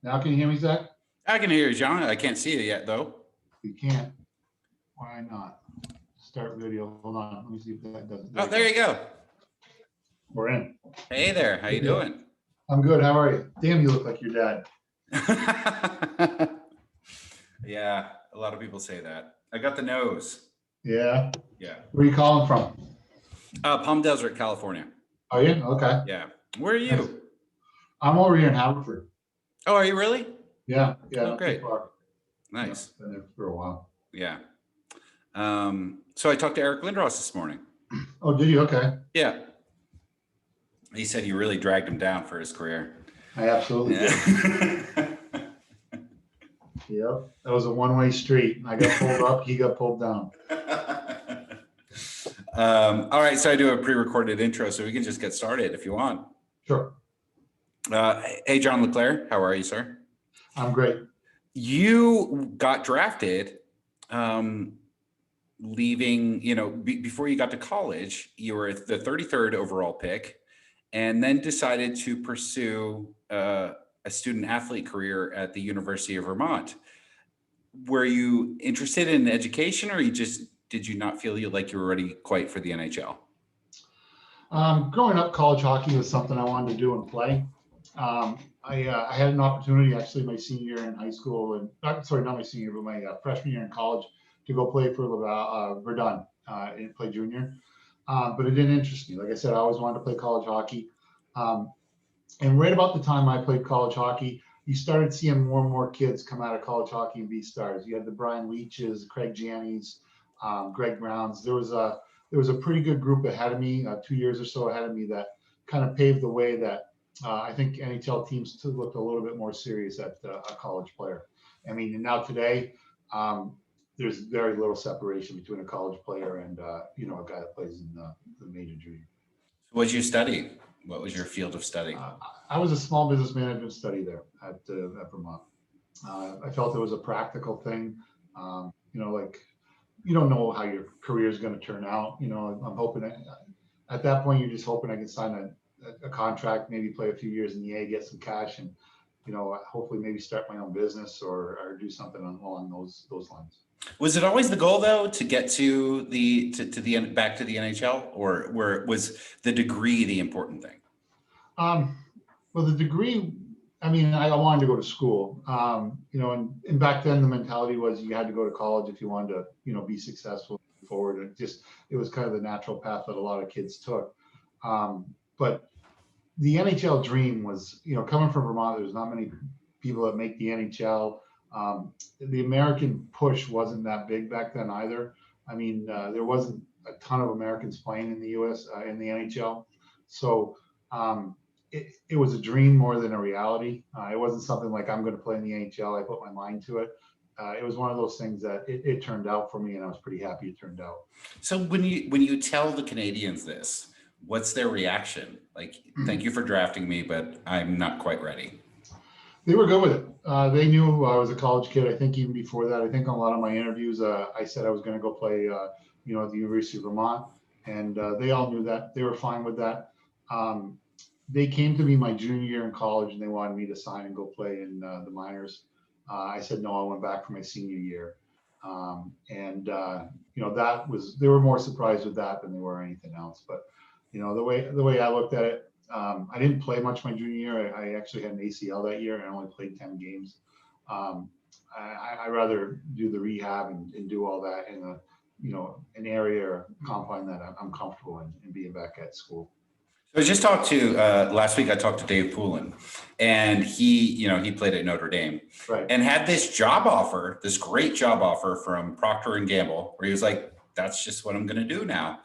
Now can you hear me, Zach? I can hear you, John. I can't see you yet, though. You can't. Why not? Start video. Hold on. Let me see if that does it. Oh, there you go. We're in. Hey there. How you doing? I'm good. How are you? Damn, you look like your dad. Yeah, a lot of people say that. I got the nose. Yeah? Yeah. Where are you calling from? Palm Desert, California. Are you? Okay. Yeah. Where are you? I'm over here in Haverford. Oh, are you really? Yeah. Oh, great. Nice. Yeah, been there for a while. Yeah. So I talked to Eric Lindros this morning. Oh, did you? Okay. Yeah. He said you really dragged him down for his career. I absolutely did. Yep. That was a one-way street. I got pulled up, he got pulled down. All right, so I do a pre-recorded intro, so we can just get started if you want. Sure. Hey, John LeClair, how are you, sir? I'm great. You got drafted leaving, before you got to college, you were the 33rd overall pick, and then decided to pursue a student athlete career at the University of Vermont. Were you interested in education, or did you not feel like you were ready quite for the NHL? Growing up, college hockey was something I wanted to do and play. I had an opportunity actually my senior year in high school, and not my senior, but my freshman year in college, to go play for Verdun and play junior. But it didn't interest me. Like I said, I always wanted to play college hockey. And right about the time I played college hockey, you started seeing more and more kids come out of college hockey and be stars. You had the Brian Leaches, Craig Janneys, Greg Browns. There was a pretty good group ahead of me, 2 years or so ahead of me, that kind of paved the way that I think NHL teams looked a little bit more serious at a college player. I mean, and now today, there's very little separation between a college player and a guy that plays in the major junior. What did you study? What was your field of study? I was a small business management study there at Vermont. I felt it was a practical thing. Like, you don't know how your career is going to turn out. I'm hoping at that point, you're just hoping I can sign a contract, maybe play a few years in the A, get some cash, and hopefully maybe start my own business or do something along those lines. Was it always the goal, though, to get to back to the NHL, or was the degree the important thing? Well, the degree, I mean, I wanted to go to school, and back then the mentality was you had to go to college if you wanted to, be successful forward. It was kind of the natural path that a lot of kids took. But the NHL dream was, coming from Vermont, there's not many people that make the NHL. The American push wasn't that big back then either. I mean, there wasn't a ton of Americans playing in the US, in the NHL. So it was a dream more than a reality. It wasn't something like I'm going to play in the NHL. I put my mind to it. It was one of those things that it turned out for me, and I was pretty happy it turned out. So when you tell the Canadians this, what's their reaction? Like, thank you for drafting me, but I'm not quite ready. They were good with it. They knew I was a college kid. I think even before that, I think on a lot of my interviews, I said I was going to go play, at the University of Vermont, and they all knew that. They were fine with that. They came to me my junior year in college, and they wanted me to sign and go play in the minors. I said no. I went back for my senior year, that was, they were more surprised with that than they were anything else. But the way I looked at it, I didn't play much my junior year. I actually had an ACL that year, and I only played 10 games. I rather do the rehab and do all that in an area or confine that I'm comfortable in being back at school. So I just talked to last week. I talked to Dave Poulin, and he played at Notre Dame, right, and had this great job offer from Procter and Gamble, where he was like, "That's just what I'm going to do now."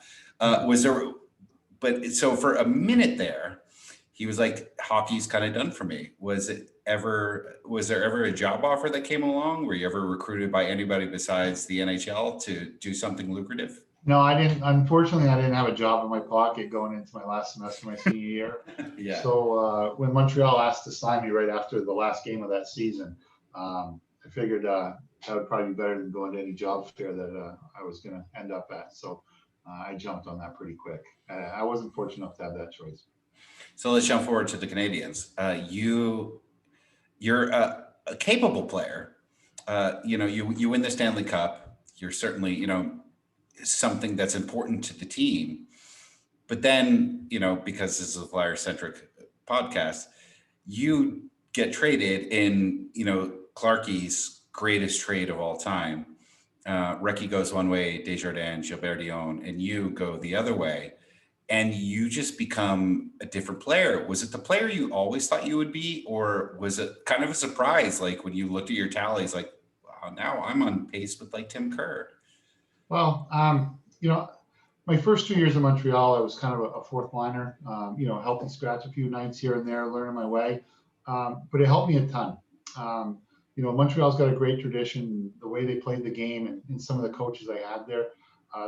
So for a minute there, he was like, "Hockey's kind of done for me." Was there ever a job offer that came along? Were you ever recruited by anybody besides the NHL to do something lucrative? No, I didn't. Unfortunately, I didn't have a job in my pocket going into my last semester, my senior year. Yeah. So when Montreal asked to sign me right after the last game of that season, I figured that would probably be better than going to any job fair that I was going to end up at. So I jumped on that pretty quick. I wasn't fortunate enough to have that choice. So let's jump forward to the Canadians. you're a capable player. You win the Stanley Cup. You're certainly, something that's important to the team. But then, because this is a Flyer-centric podcast, you get traded in, Clarkie's greatest trade of all time. Recchi goes one way, Desjardins, Gilbert Dion, and you go the other way. And you just become a different player. Was it the player you always thought you would be, or was it kind of a surprise? Like when you looked at your tallies, like, wow, now I'm on pace with like Tim Kerr. Well, my first 2 years in Montreal, I was kind of a fourth liner, helping scratch a few nights here and there, learning my way. But it helped me a ton. Montreal's got a great tradition. The way they played the game and some of the coaches I had there,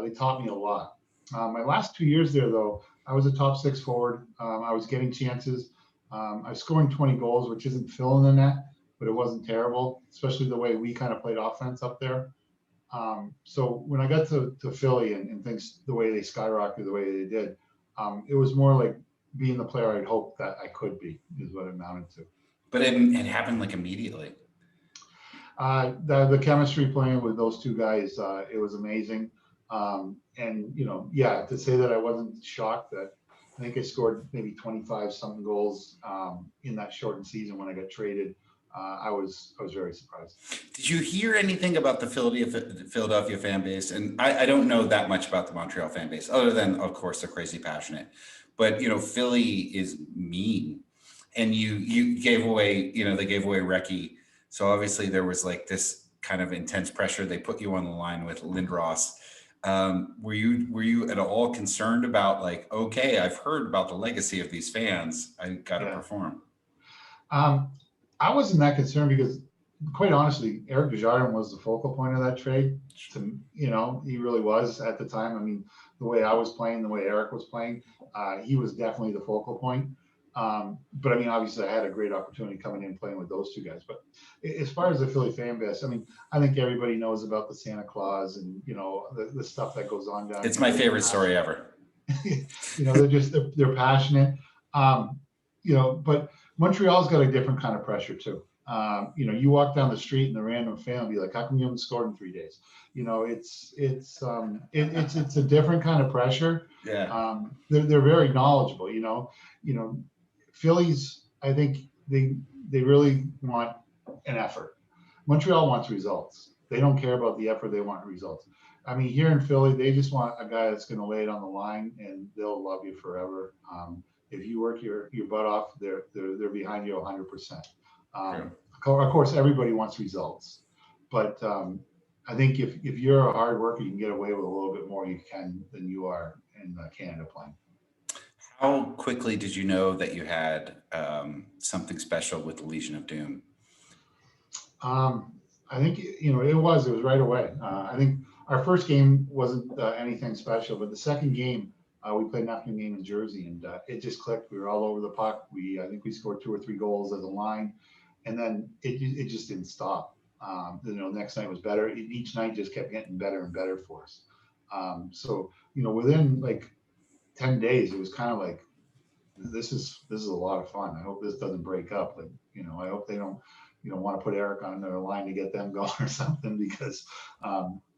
they taught me a lot. My last 2 years there, though, I was a top six forward. I was getting chances. I was scoring 20 goals, which isn't filling the net, but it wasn't terrible, especially the way we kind of played offense up there. So when I got to Philly and things, the way they skyrocketed, the way they did, it was more like being the player I'd hoped that I could be, is what it amounted to. But it happened like immediately. The chemistry playing with those two guys, it was amazing. To say that I wasn't shocked that I think I scored maybe 25 something goals in that shortened season when I got traded. I was very surprised. Did you hear anything about the Philadelphia fan base? And I don't know that much about the Montreal fan base, other than, of course, they're crazy passionate. But, Philly is mean. And you gave away, they gave away Recchi. So obviously there was like this kind of intense pressure. They put you on the line with Lindros. Were you at all concerned about like, okay, I've heard about the legacy of these fans, I got to perform? I wasn't that concerned because, quite honestly, Eric Desjardins was the focal point of that trade. He really was at the time. I mean, the way I was playing, the way Eric was playing, he was definitely the focal point. But I mean, obviously, I had a great opportunity coming in and playing with those two guys. But as far as the Philly fan base, I mean, I think everybody knows about the Santa Claus and the stuff that goes on down. It's my favorite story ever. They're passionate. But Montreal's got a different kind of pressure too. You walk down the street and the random fan will be like, "How come you haven't scored in 3 days?" It's a different kind of pressure. Yeah. They're very knowledgeable. Phillies, I think they really want an effort. Montreal wants results. They don't care about the effort. They want results. I mean, here in Philly, they just want a guy that's going to lay it on the line, and they'll love you forever. If you work your butt off, they're behind you 100%. Of course, everybody wants results, but I think if you're a hard worker, you can get away with a little bit more than you are in Canada playing. How quickly did you know that you had something special with the Legion of Doom? I think it was right away. I think our first game wasn't anything special, but the second game we played an afternoon game in Jersey, and it just clicked. We were all over the puck. I think we scored 2 or 3 goals as a line, and then it just didn't stop. Next night was better. Each night just kept getting better and better for us. So within like 10 days, it was kind of like, this is a lot of fun. I hope this doesn't break up. Like, I hope they don't, want to put Eric on their line to get them going or something, because,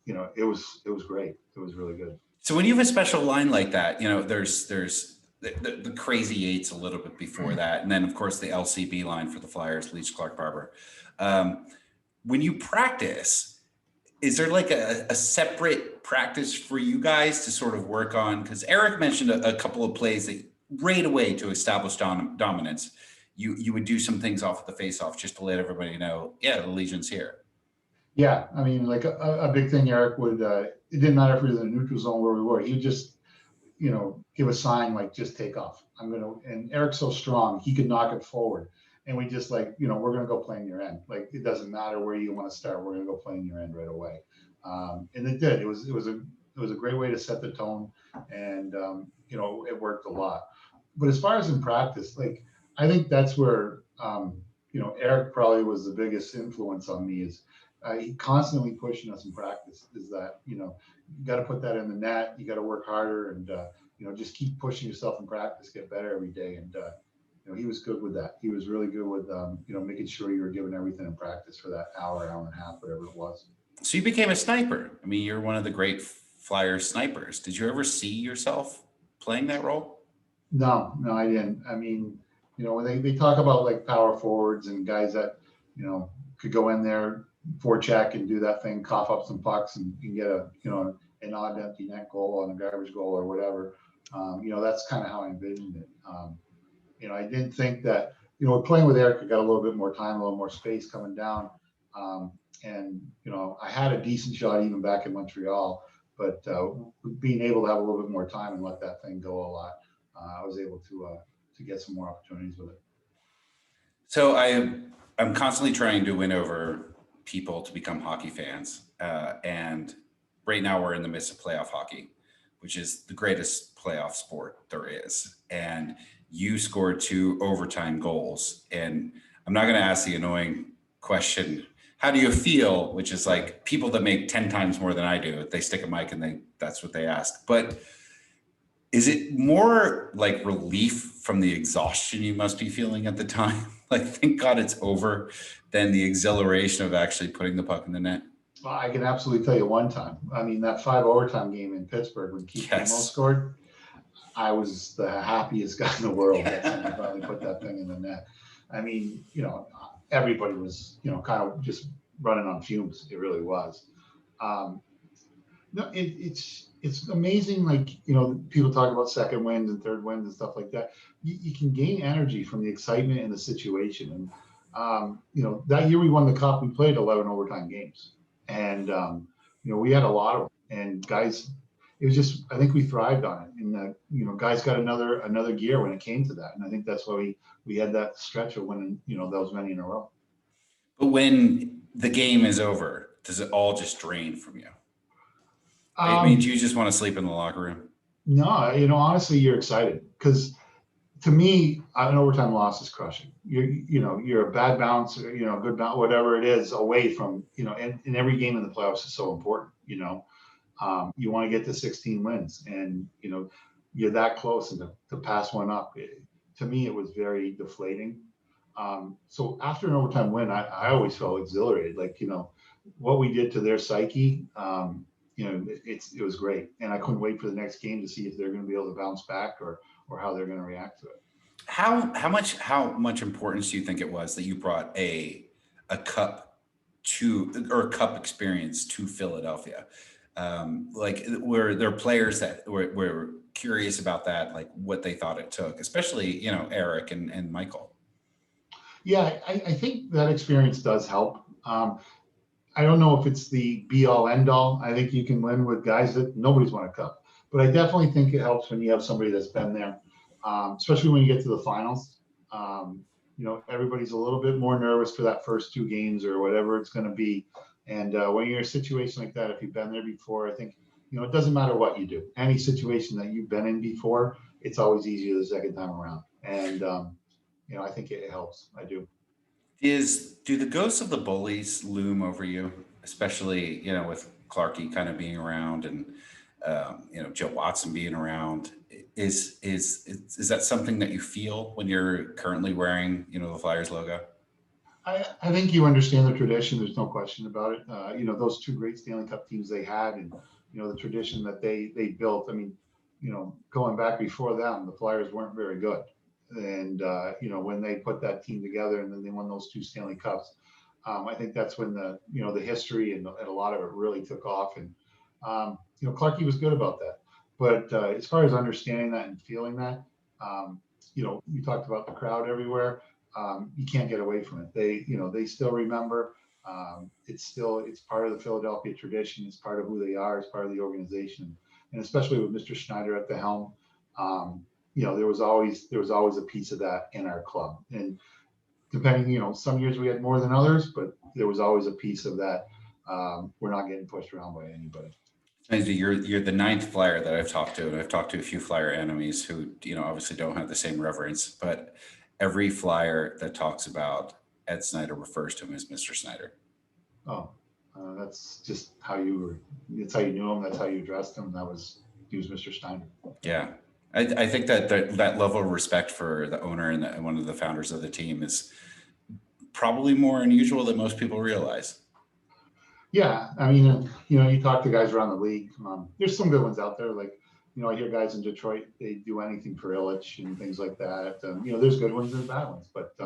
it was great. It was really good. So when you have a special line like that, there's the crazy eights a little bit before that. And then of course the LCB line for the Flyers, Leach, Clark, Barber. When you practice, is there like a separate practice for you guys to sort of work on? Because Eric mentioned a couple of plays that right away to establish dominance, you would do some things off of the face-off just to let everybody know, yeah, the Legion's here. Yeah, I mean, like a big thing Eric would, it didn't matter if we were in the neutral zone where we were, he'd just, give a sign like, just take off. And Eric's so strong, he could knock it forward. And we just like, we're going to go play in your end. Like, it doesn't matter where you want to start. We're going to go play in your end right away. And it did. It was a great way to set the tone, and it worked a lot. But as far as in practice, like, I think that's where Eric probably was the biggest influence on me. Is he constantly pushing us in practice? Is that you got to put that in the net. You got to work harder, and just keep pushing yourself in practice, get better every day. And he was good with that. He was really good with, making sure you were giving everything in practice for that hour, hour and a half, whatever it was. So you became a sniper. I mean, you're one of the great Flyers snipers. Did you ever see yourself playing that role? No, I didn't. I mean, when they talk about like power forwards and guys that, could go in there, forecheck and do that thing, cough up some pucks and you can get an odd empty net goal on a garbage goal or whatever. That's kind of how I envisioned it. I didn't think that, playing with Eric, I got a little bit more time, a little more space coming down. And I had a decent shot even back in Montreal, but being able to have a little bit more time and let that thing go a lot, I was able to get some more opportunities with it. So I'm constantly trying to win over people to become hockey fans. And right now we're in the midst of playoff hockey, which is the greatest playoff sport there is. And you scored 2 overtime goals. And I'm not going to ask the annoying question, how do you feel? Which is like people that make 10 times more than I do, they stick a mic and that's what they ask. But is it more like relief from the exhaustion you must be feeling at the time? Like, thank God it's over, than the exhilaration of actually putting the puck in the net? Well, I can absolutely tell you one time. I mean, that 5 overtime game in Pittsburgh when Keith Demo scored, I was the happiest guy in the world that someone finally put that thing in the net. I mean, everybody was, kind of just running on fumes. It really was. No, it's amazing. Like, people talk about second wins and third wins and stuff like that. You can gain energy from the excitement and the situation. And, that year we won the cup, we played 11 overtime games and, we had a lot of them, and guys, it was just, I think we thrived on it. And, guys got another gear when it came to that. And I think that's why we had that stretch of winning, those many in a row. But when the game is over, does it all just drain from you? It means you just want to sleep in the locker room? No, honestly, you're excited because to me, an overtime loss is crushing. You're a bad bounce, or, good bounce, whatever it is, away from, and every game in the playoffs is so important. You want to get to 16 wins, and you're that close, and to pass one up, to me, it was very deflating. So after an overtime win, I always felt exhilarated. Like, what we did to their psyche. It was great, and I couldn't wait for the next game to see if they're going to be able to bounce back or how they're going to react to it. How much importance do you think it was that you brought a cup or a cup experience to Philadelphia? Like, were there players that were curious about that, like what they thought it took, especially Eric and Michael? Yeah, I think that experience does help. I don't know if it's the be all end all. I think you can win with guys that nobody's won a cup, but I definitely think it helps when you have somebody that's been there, especially when you get to the finals. Everybody's a little bit more nervous for that first 2 games or whatever it's going to be. And when you're in a situation like that, if you've been there before, I think, it doesn't matter what you do. Any situation that you've been in before, it's always easier the second time around. And, I think it helps. I do. Do the ghosts of the bullies loom over you, especially with Clarkie kind of being around and Joe Watson being around? Is that something that you feel when you're currently wearing the Flyers logo? I think you understand the tradition. There's no question about it. Those 2 great Stanley Cup teams they had, and the tradition that they built. I mean, going back before them, the Flyers weren't very good. And, when they put that team together and then they won those 2 Stanley Cups, I think that's when the history and a lot of it really took off. And, Clarkie was good about that. But as far as understanding that and feeling that, you talked about the crowd everywhere. You can't get away from it. They still remember. It's part of the Philadelphia tradition. It's part of who they are. It's part of the organization. And especially with Mr. Schneider at the helm, there was always a piece of that in our club. And depending, some years we had more than others, but there was always a piece of that. We're not getting pushed around by anybody. You're the 9th Flyer that I've talked to, and I've talked to a few Flyer enemies who, obviously don't have the same reverence, but every Flyer that talks about Ed Snider refers to him as Mr. Snider. Oh, that's just how you knew him. That's how you addressed him. He was Mr. Snider. Yeah. I think that level of respect for the owner and one of the founders of the team is probably more unusual than most people realize. Yeah, I mean, you talk to guys around the league. There's some good ones out there. Like, I hear guys in Detroit, they do anything for Illich and things like that. There's good ones and bad ones. But,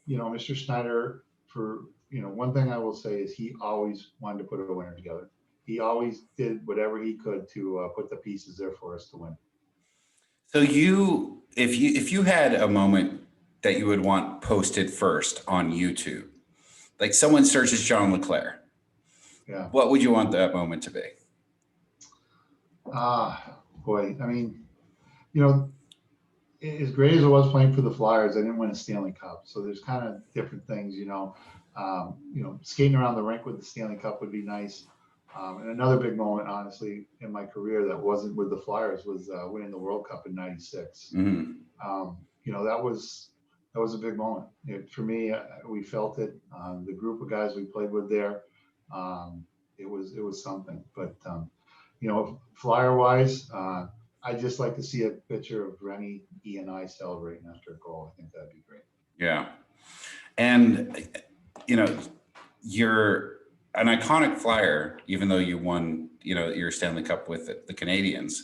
Mr. Schneider, one thing I will say is he always wanted to put a winner together. He always did whatever he could to put the pieces there for us to win. So if you had a moment that you would want posted first on YouTube, like someone searches John LeClair, Yeah. what would you want that moment to be? Boy, I mean, as great as it was playing for the Flyers, I didn't win a Stanley Cup. So there's kind of different things, skating around the rink with the Stanley Cup would be nice. And another big moment, honestly, in my career that wasn't with the Flyers was winning the World Cup in '96. Mm-hmm. That was a big moment. For me, we felt it. The group of guys we played with there, it was something. But Flyer wise, I just like to see a picture of Rennie, E, and I celebrating after a goal. I think that'd be great. Yeah, and you're an iconic Flyer, even though you won, your Stanley Cup with the Canadiens.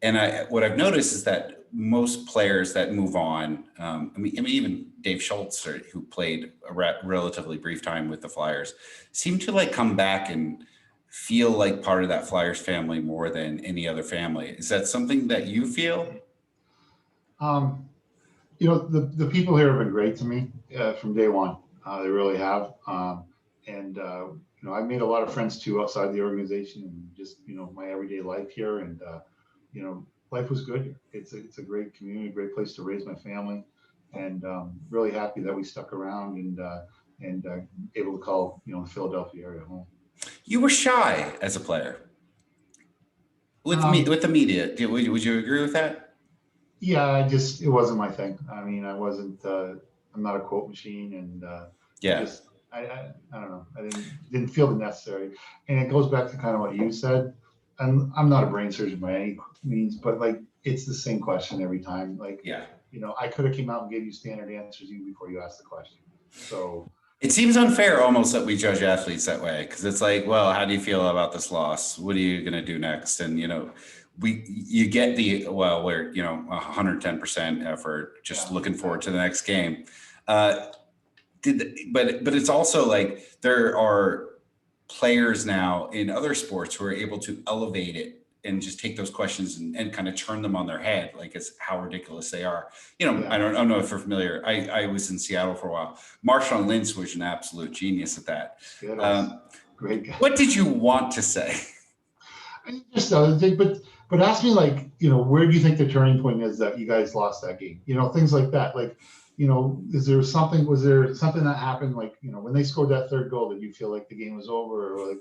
And what I've noticed is that most players that move on, even Dave Schultz, who played a relatively brief time with the Flyers, seem to come back and feel like part of that Flyers family more than any other family. Is that something that you feel? The people here have been great to me from day one. They really have. I've made a lot of friends too outside the organization and just, my everyday life here. And, life was good here. It's a great community, great place to raise my family, and really happy that we stuck around and able to call, the Philadelphia area home. You were shy as a player with the media. Would you agree with that? Yeah, it wasn't my thing. I mean, I'm not a quote machine, and yeah. I don't know. I didn't feel the necessary. And it goes back to kind of what you said. And I'm not a brain surgeon by any means, but it's the same question every time. Yeah. I could have came out and gave you standard answers even before you asked the question. So it seems unfair almost that we judge athletes that way, because it's like, well, how do you feel about this loss? What are you going to do next? And you get we're 110% effort, just looking forward to the next game. But it's also like there are players now in other sports who are able to elevate it and just take those questions and kind of turn them on their head, like it's how ridiculous they are. I don't know if you're familiar. I was in Seattle for a while. Marshawn Lynch was an absolute genius at that. Great guy. What did you want to say? Just other thing, but ask me where do you think the turning point is that you guys lost that game? Things like that. Was there something that happened when they scored that third goal that you feel like the game was over, or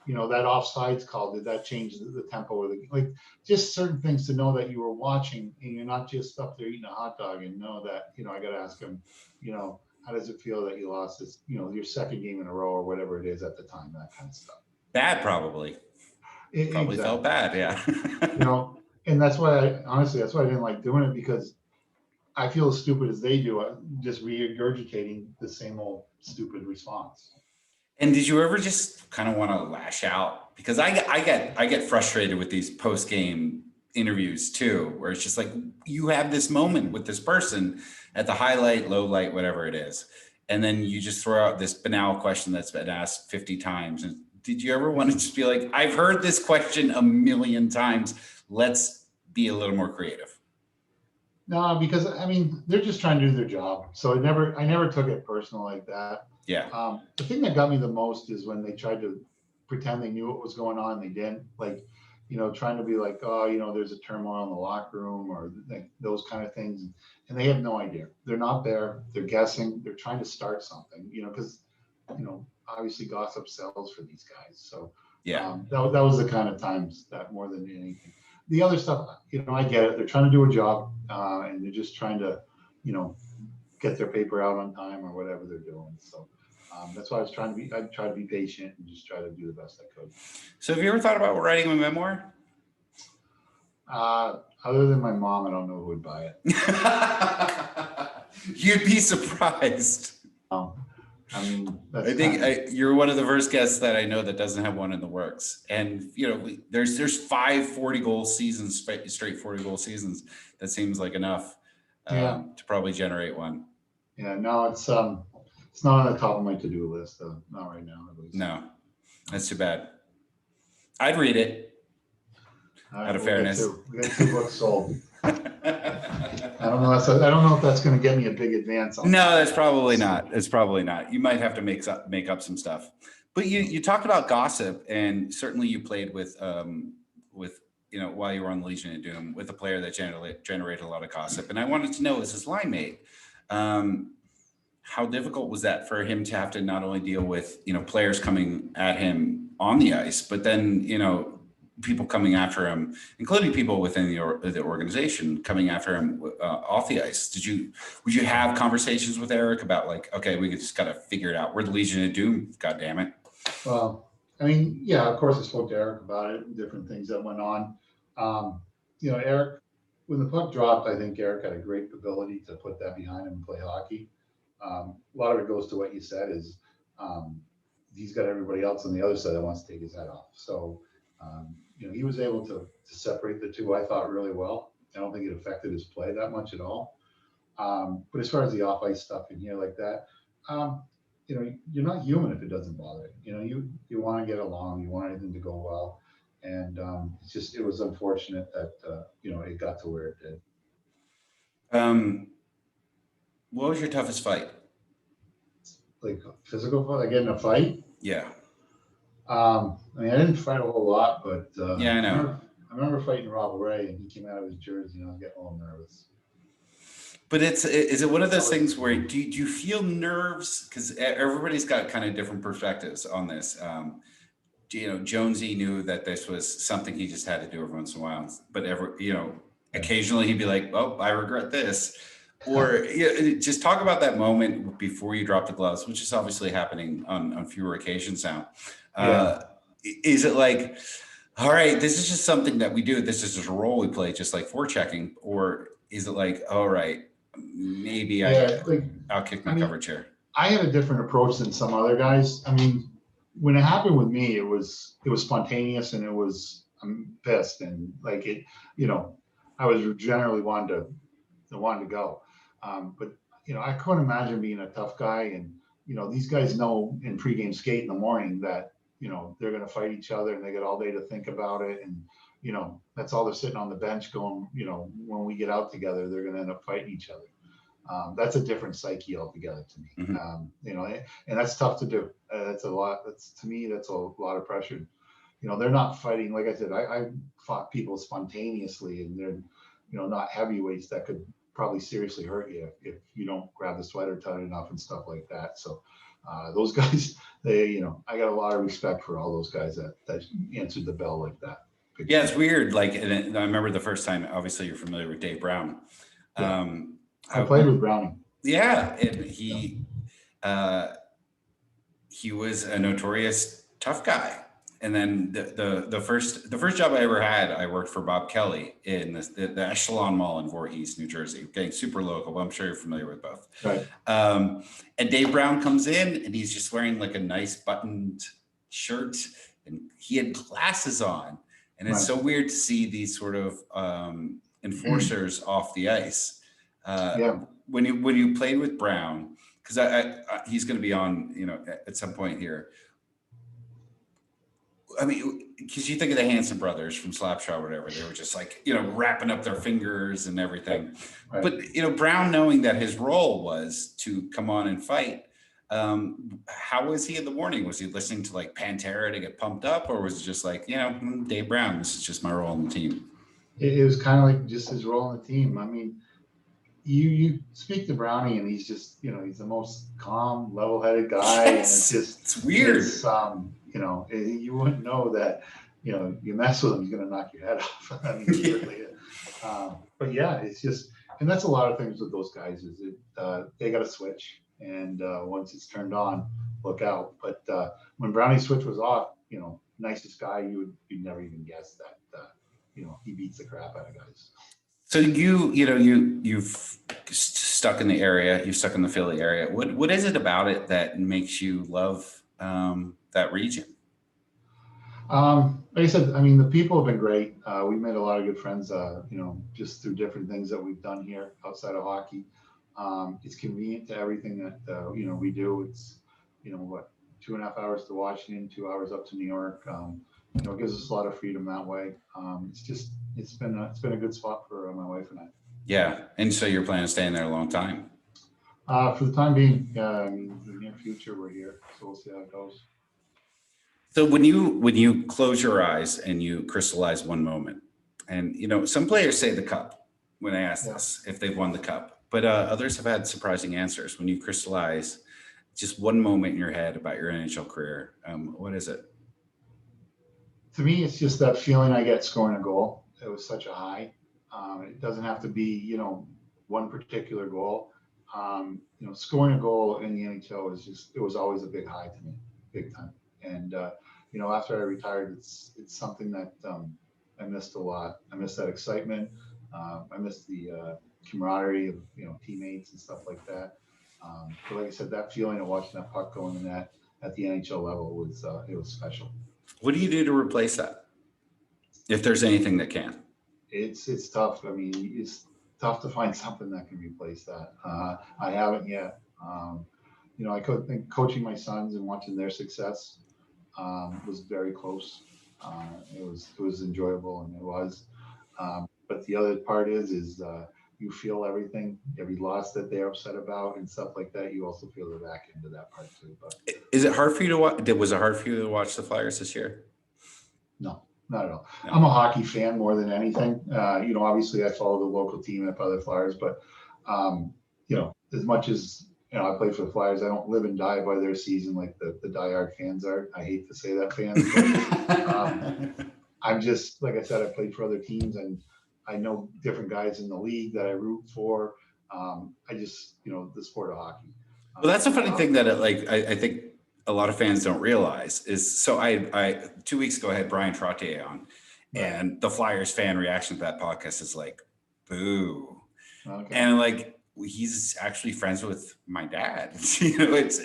that offsides call, did that change the tempo of the just certain things to know that you were watching and you're not just up there eating a hot dog and know that, I got to ask them, how does it feel that you lost this, your second game in a row or whatever it is at the time, that kind of stuff. Bad, probably. Probably felt bad. Yeah. And that's why I didn't like doing it, because I feel as stupid as they do, just regurgitating the same old stupid response. And did you ever just kind of want to lash out? Because I get frustrated with these post-game interviews too, where it's just like, you have this moment with this person at the highlight, low light, whatever it is. And then you just throw out this banal question that's been asked 50 times. And did you ever want to just be like, I've heard this question a million times. Let's be a little more creative. No, because they're just trying to do their job. So I never took it personal like that. Yeah. The thing that got me the most is when they tried to pretend they knew what was going on. They didn't, trying to be like, oh, there's a turmoil in the locker room, or those kind of things. And they have no idea. They're not there. They're guessing. They're trying to start something, because, obviously gossip sells for these guys. So yeah, that was the kind of times that more than anything. The other stuff, I get it. They're trying to do a job, and they're just trying to, get their paper out on time or whatever they're doing. So that's why I try to be patient and just try to do the best I could. So have you ever thought about writing a memoir? Other than my mom, I don't know who would buy it. You'd be surprised. I mean, that's I think kinda, you're one of the first guests that I know that doesn't have one in the works. And you know, there's 5 40-goal seasons, straight 40-goal seasons. That seems like enough yeah, to probably generate one. yeah. No, it's not on the top of my to-do list, though. Not right now, at least. No, that's too bad. I'd read it out of fairness. We got 2 books sold. I don't know if that's going to get me a big advance on. No, that's probably not. It's probably not. You might have to make up some stuff. But you talked about gossip, and certainly you played with you know, while you were on the Legion of Doom, with a player that generated a lot of gossip. And I wanted to know, as his line mate, how difficult was that for him to have to not only deal with, you know, players coming at him on the ice, but then, you know, people coming after him, including people within the organization coming after him off the ice. Would you have conversations with Eric about, like, okay, we just got to figure it out. We're the Legion of Doom. God damn it. Well, I mean, yeah, of course I spoke to Eric about it and different things that went on. You know, Eric, when the puck dropped, I think Eric had a great ability to put that behind him and play hockey. A lot of it goes to what you said is he's got everybody else on the other side that wants to take his head off. So, you know, he was able to separate the two, I thought, really well. I don't think it affected his play that much at all. But as far as the off ice stuff in here like that, you know, you're not human if it doesn't bother you. You know, you want to get along, you want everything to go well, and it was unfortunate that you know, it got to where it did. What was your toughest fight? Like physical fight, like getting a fight. Yeah. I mean, I didn't fight a whole lot, but Yeah, I know. I remember fighting Rob Ray, and he came out of his jersey, and I was getting a little nervous. But is it one of those things where do you feel nerves? Because everybody's got kind of different perspectives on this. You know, Jonesy knew that this was something he just had to do every once in a while, but you know, occasionally he'd be like, "Oh, I regret this," or just talk about that moment before you drop the gloves, which is obviously happening on fewer occasions now. Is it like, all right, this is just something that we do, this is just a role we play, just like forechecking, or is it like, all right, maybe I'll kick my coverage here? I had a different approach than some other guys. I mean, when it happened with me, it was spontaneous, and I'm pissed, and like it, you know, I was generally wanted to go. But you know, I couldn't imagine being a tough guy, and you know, these guys know in pregame skate in the morning that, you know, they're going to fight each other, and they got all day to think about it, and you know, that's all they're sitting on the bench going, you know, when we get out together, they're going to end up fighting each other. That's a different psyche altogether to me. Mm-hmm. You know, and that's tough to do. That's a lot. To me, that's a lot of pressure. You know, they're not fighting. Like I said, I fought people spontaneously, and they're, you know, not heavyweights that could probably seriously hurt you if you don't grab the sweater tight enough and stuff like that. So those guys, you know, I got a lot of respect for all those guys that answered the bell like that. Yeah, it's weird. Like, and I remember the first time, obviously you're familiar with Dave Brown. Yeah. I played with Browning. Yeah. And he was a notorious tough guy. And then the first job I ever had, I worked for Bob Kelly in the Echelon Mall in Voorhees, New Jersey. Getting super local, but I'm sure you're familiar with both. Right. And Dave Brown comes in, and he's just wearing like a nice buttoned shirt, and he had glasses on. And it's so weird to see these sort of enforcers off the ice. When you played with Brown, because he's going to be on, you know, at some point here. I mean, because you think of the Hanson brothers from Slapshot or whatever, they were just like, you know, wrapping up their fingers and everything. Right. But, you know, Brown, knowing that his role was to come on and fight, how was he in the morning? Was he listening to like Pantera to get pumped up, or was it just like, you know, Dave Brown, this is just my role on the team? It was kind of like just his role on the team. I mean, you speak to Brownie, and he's just, you know, he's the most calm, level-headed guy. And it's weird. You know, you wouldn't know that, you know, you mess with him, he's going to knock your head off. I mean, but yeah, it's just, and that's a lot of things with those guys is they got to switch. And once it's turned on, look out. But when Brownie's switch was off, you know, nicest guy, you'd never even guess that he beats the crap out of guys. So you've stuck in the area, you've stuck in the Philly area. What is it about it that makes you love that region? Like I said, I mean, the people have been great. We made a lot of good friends, just through different things that we've done here outside of hockey. It's convenient to everything that, we do. It's, 2.5 hours to Washington, 2 hours up to New York. It gives us a lot of freedom that way. It's been a good spot for my wife and I. Yeah. And so you're planning to stay in there a long time? For the time being, I mean, in the near future, we're here, so we'll see how it goes. So when you close your eyes and you crystallize one moment, and some players say the cup when I ask this, if they've won the cup, but others have had surprising answers. When you crystallize just one moment in your head about your NHL career, what is it? To me, it's just that feeling I get scoring a goal. It was such a high. It doesn't have to be, one particular goal. Scoring a goal in the NHL it was always a big high to me, big time. And, after I retired, it's something that I missed a lot. I missed that excitement. I missed the camaraderie of, teammates and stuff like that. But like I said, that feeling of watching that puck go in the net at the NHL level was special. What do you do to replace that? If there's anything that can? It's tough. I mean, it's tough to find something that can replace that. I haven't yet. I could think coaching my sons and watching their success was very close. It was enjoyable, and it was. But the other part is you feel everything, every loss that they're upset about and stuff like that. You also feel the back end of that part too. But is it hard for you to watch? Was it hard for you to watch the Flyers this year? No, not at all. No. I'm a hockey fan more than anything. Obviously I follow the local team and follow the Flyers, but as much as I play for the Flyers, I don't live and die by their season like the diehard fans are. I hate to say that, fans, but I'm just, like I said, I played for other teams and I know different guys in the league that I root for. I just, the sport of hockey. Well, that's a funny thing that I think a lot of fans don't realize is, so I 2 weeks ago I had Brian Trottier on, and the Flyers fan reaction to that podcast is like, boo. Okay. And he's actually friends with my dad. It's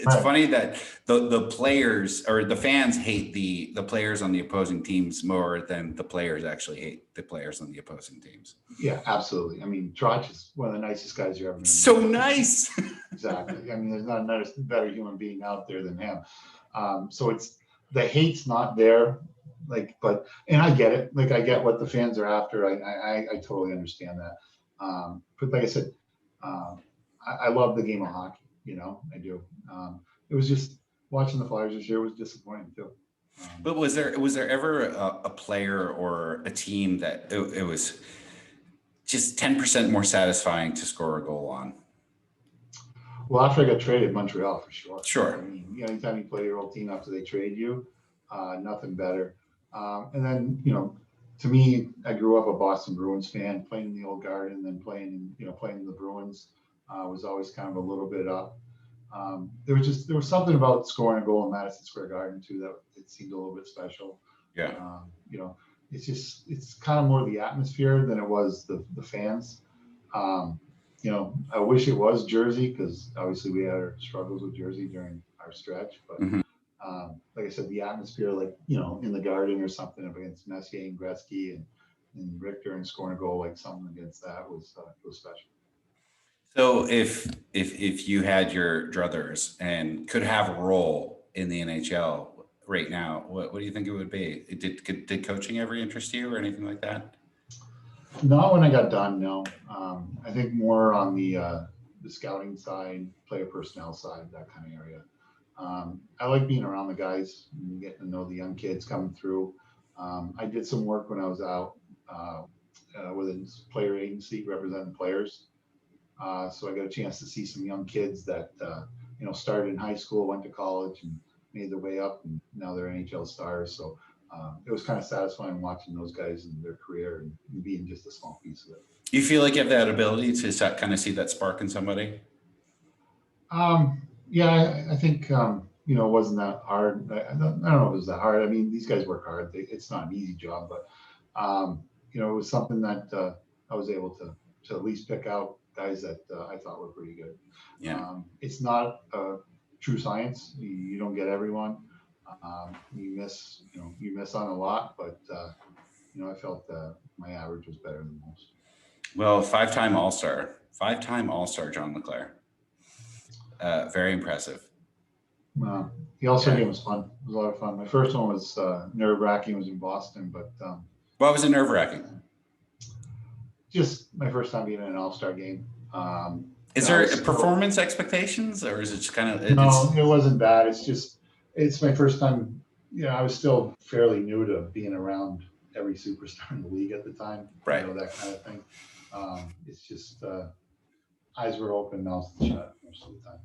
right. Funny that the players or the fans hate the players on the opposing teams more than the players actually hate the players on the opposing teams. Yeah, absolutely. I mean, Trotch is one of the nicest guys you're ever met. So nice. Exactly. I mean, there's not another better human being out there than him. So it's, the hate's not there. And I get it. I get what the fans are after. I totally understand that. But like I said, I love the game of hockey, I do. It was just watching the Flyers this year was disappointing too. But was there ever a player or a team that it was just 10% more satisfying to score a goal on? Well, after I got traded, Montreal for sure. Sure. I mean, anytime you play your old team after they trade you, nothing better. And then, to me, I grew up a Boston Bruins fan, playing in the old Garden, and then playing in the Bruins was always kind of a little bit up. There was something about scoring a goal in Madison Square Garden too that it seemed a little bit special. Yeah. It's kind of more the atmosphere than it was the fans. I wish it was Jersey because obviously we had our struggles with Jersey during our stretch, but. Mm-hmm. Like I said, the atmosphere, in the Garden or something against Messier and Gretzky and Richter and scoring a goal something against that was special. So if you had your druthers and could have a role in the NHL right now, what do you think it would be? Did coaching ever interest you or anything like that? Not when I got done, no. I think more on the scouting side, player personnel side, that kind of area. I like being around the guys and getting to know the young kids coming through. I did some work when I was out with a player agency representing players. So I got a chance to see some young kids that, started in high school, went to college and made their way up and now they're NHL stars. So it was kind of satisfying watching those guys in their career and being just a small piece of it. You feel like you have that ability to kind of see that spark in somebody? Yeah, I think, it wasn't that hard. I don't know if it was that hard. I mean, these guys work hard. It's not an easy job, but, you know, it was something that I was able to at least pick out guys that I thought were pretty good. Yeah. It's not a true science. You don't get everyone. You miss on a lot, but you know, I felt my average was better than most. Well, five-time All-Star, John LeClair. Very impressive. The All-Star game was fun. It was a lot of fun. My first one was nerve-wracking. It was in Boston, but What was it nerve-wracking? just my first time being in an All-Star game. Is there performance expectations, or is it just kind of? No, it wasn't bad. It's my first time. You know, I was still fairly new to being around every superstar in the league at the time. Right. You know, that kind of thing. It's just eyes were open, mouths shut most of the time.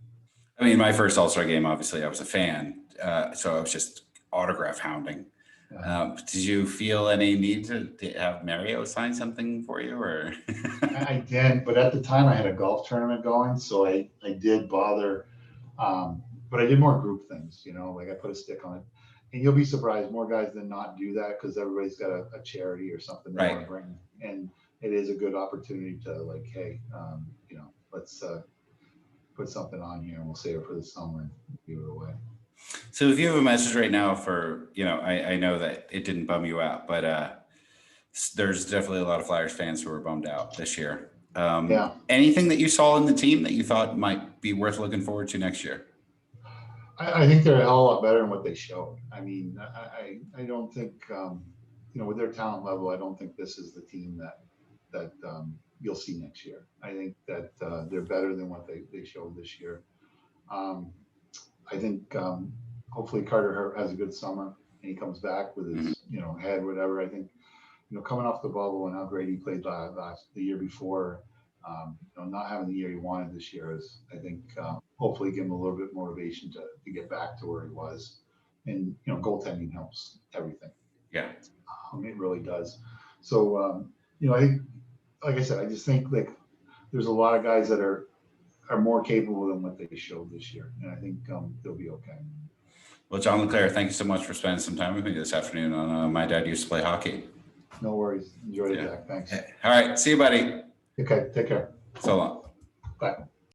I mean, my first All-Star game, obviously, I was a fan, so I was just autograph hounding. Did you feel any need to have Mario sign something for you, or? I did, but at the time I had a golf tournament going, so I did bother, but I did more group things, you know, like I put a stick on it. And you'll be surprised, more guys than not do that because everybody's got a charity or something they want to bring. And it is a good opportunity to like, hey, you know, let's put something on here and we'll save it for the summer and give it away. So if you have a message right now for, you know, I know that it didn't bum you out, but there's definitely a lot of Flyers fans who are bummed out this year. Anything that you saw in the team that you thought might be worth looking forward to next year? I think they're a hell of a lot better than what they showed. I mean, I don't think, you know, with their talent level, I don't think this is the team that you'll see next year. I think that they're better than what they showed this year. I think hopefully Carter has a good summer and he comes back with his, you know, head, whatever. I think, you know, coming off the bubble and how great he played the year before, you know, not having the year he wanted this year is, I think, hopefully give him a little bit motivation to get back to where he was. And, you know, goaltending helps everything. Yeah. It really does. So, you know, I think, like I said, I just think like there's a lot of guys that are more capable than what they showed this year. And I think they'll be okay. Well, John LeClair, thank you so much for spending some time with me this afternoon on My Dad Used to Play Hockey. No worries. Enjoy it, Jack. Thanks. All right. See you, buddy. Okay. Take care. So long. Bye.